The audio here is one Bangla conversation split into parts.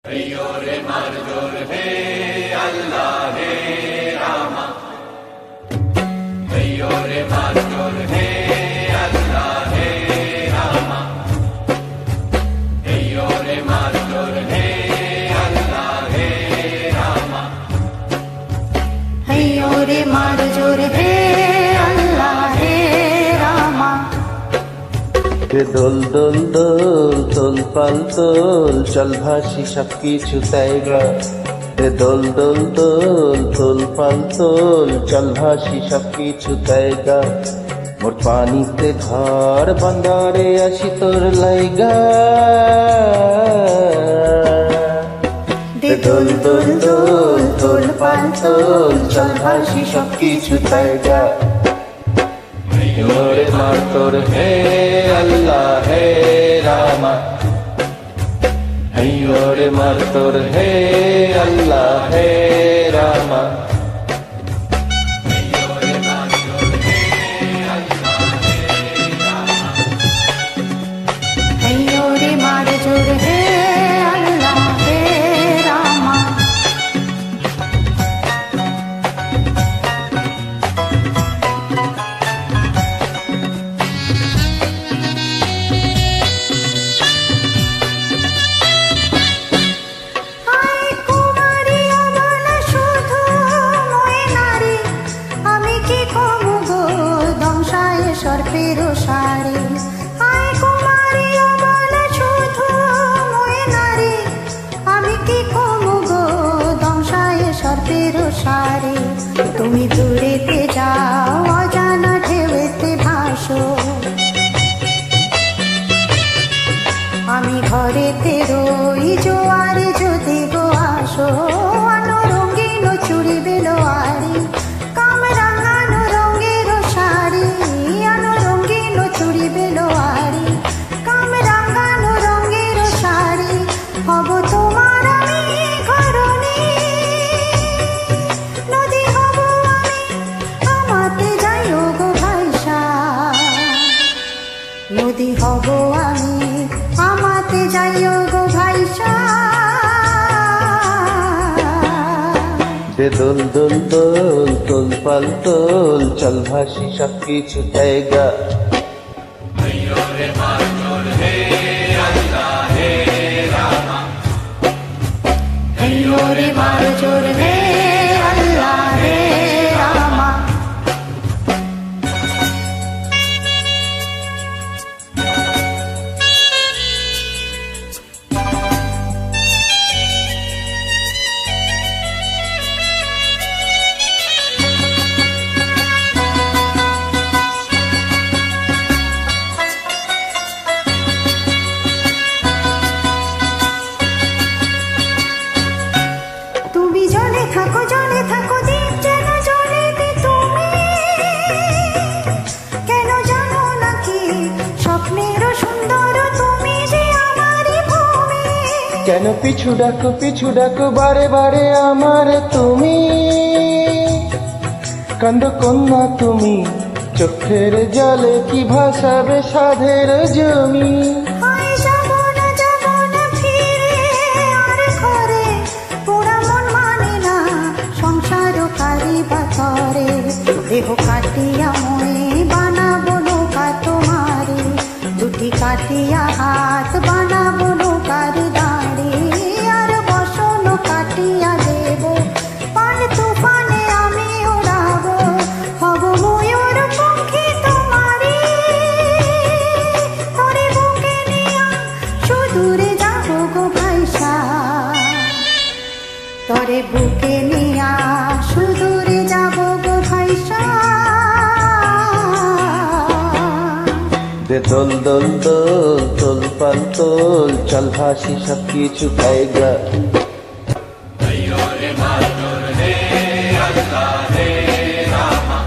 रे मारजोर हे अल्लाह हे रामा रे मारजोर हे अल्लाह हे रामा रे मारजोर हे अल्लाह हे रामा रे मारजोर हे अल्लाह हे रामा দোল দোল দোল তোল পাল তোল চল ভাসি সব কিছু তাইগা দোল দোল দোল তোল পাল তোল চল ভাসি সব কিছু তাইগা মোর পানিতে ধর বন্দরে আসি তোর লাইগা দোল দোল দোল তোল পাল তোল চল ভাসি সব কিছু তাইগা रे मारजोर हे अल्लाह हे रामा रे मारजोर हे अल्लाह हे रामा रे मारजोर हे अल्लाह हे रामा সর্পের সারে আয় কুমারী বল শুধু ময়ে নারী আমি কি কমু গো দংশায় সর্পের সারে তুমি দূরেতে যাও অজানা ঢেউতে ভাসো আমি ঘরেতে রই জোয়ারে যদি গো আসো রঙিন চুড়ি বেলোয়ারি নদী হব আমি আমাতে যাইও গো ভাইসা দোল দোল দোল তোল পাল তোল চল ভাসি সব কিছু জায়গা रे मारजोर हे अल्लाह हे रामा रे मारजोर हे अल्लाह हे रामा জলে থাকো দিন যেন জ্বলেতে তুমি কেন জানো নাকি স্বপ্নের সুন্দর তুমি যে আমারই ভূমি কেন পিছু ডাকো বারে বারে আমার তুমি কান্দ কন্যা তুমি চোখের জলে কি ভাসাবে সাধের জমি দেহ কাটিয়া মই বানাবো নৌকা তোমারে দুটি কাটিয়া হাত বানাবো নৌকার দাঁড়ে আর বসন কাটিয়া দেব পান তুফানে আমি ওড়াবো হব ময়ূর পঙ্খী তোমারে তরে বুকে নিয়া সুদূরে যাবো গো ভাইসা তরে বুকে নিয়া সুদূরে যাবো গো ভাইসা দোল দোল দোল তোল পাল তোল চল ভাসি সব কিছু জায়গা रे मारजोर हे अल्लाह हे रामा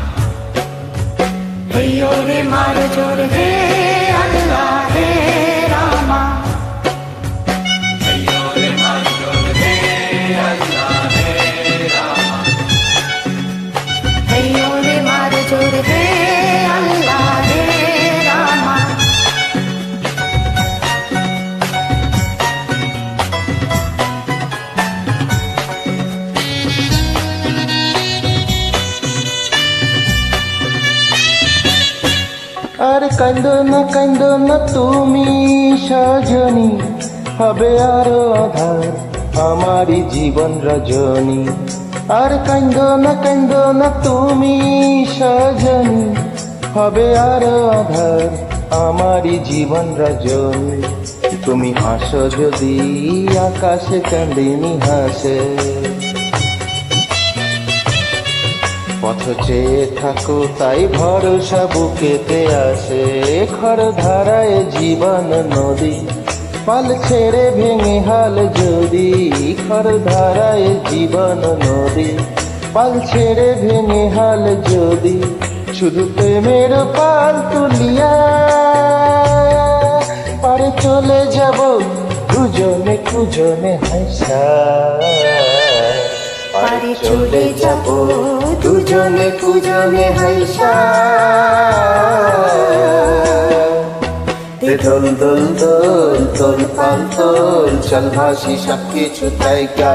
रे मारजोर हे अल्लाह हे रामा रे मारजोर हे अल्लाह हे रामा रे मारजोर हे अल्लाह हे रामा কান্দ না তুমি সজনী, হবে আরো আধার আমারই জীবন রজনী। আর কান্দ না তুমি সজনী, হবে আরো আধার আমারই জীবন রজনী। তুমি হাসো যদি আকাশে চাঁদিনী হাসে, পথ চেয়ে থাকো তাই ভরসা বুকেতে আসে। খর ধারায় জীবন নদী, পাল ছেড়ে ভেঙে হাল যদি। খর ধারায় জীবন নদী, পাল ছেড়ে ভেঙে হাল যদি। শুধু প্রেমের পাল তুলিয়া পারে চলে যাব দুজনে কুজনে হাসা। পারে চলে যাব দুজনে কুজনে হাইসা। দোল দোল দোল তোল পাল তোল, চল ভাসি সব কিছু তাইকা।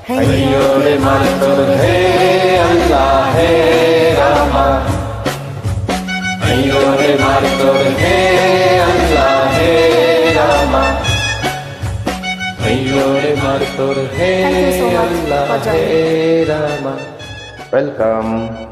हैयो रे मास्टर हे अल्लाह हे रामा, हैयो रे मास्टर हे अल्लाह हे रामा, हैयो रे मास्टर हे Thank you so much Allah for joining. Hey Rama, welcome.